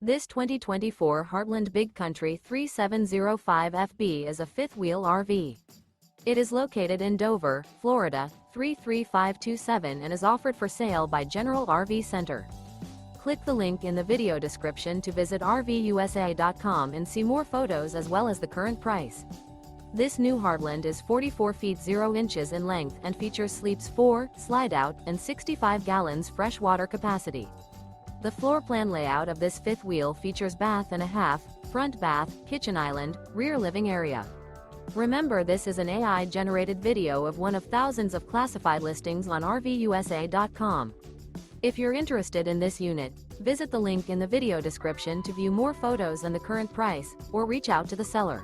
This 2024 Heartland Big Country 3705FB is a fifth-wheel RV. It is located in Dover, Florida, 33527 and is offered for sale by General RV Center. Click the link in the video description to visit RVUSA.com and see more photos as well as the current price. This new Heartland is 44 feet 0 inches in length and features sleeps 4, slide-out, and 65 gallons fresh water capacity. The floor plan layout of this fifth wheel features bath and a half, front bath, kitchen island, rear living area. Remember, this is an AI-generated video of one of thousands of classified listings on RVUSA.com. If you're interested in this unit, visit the link in the video description to view more photos and the current price, or reach out to the seller.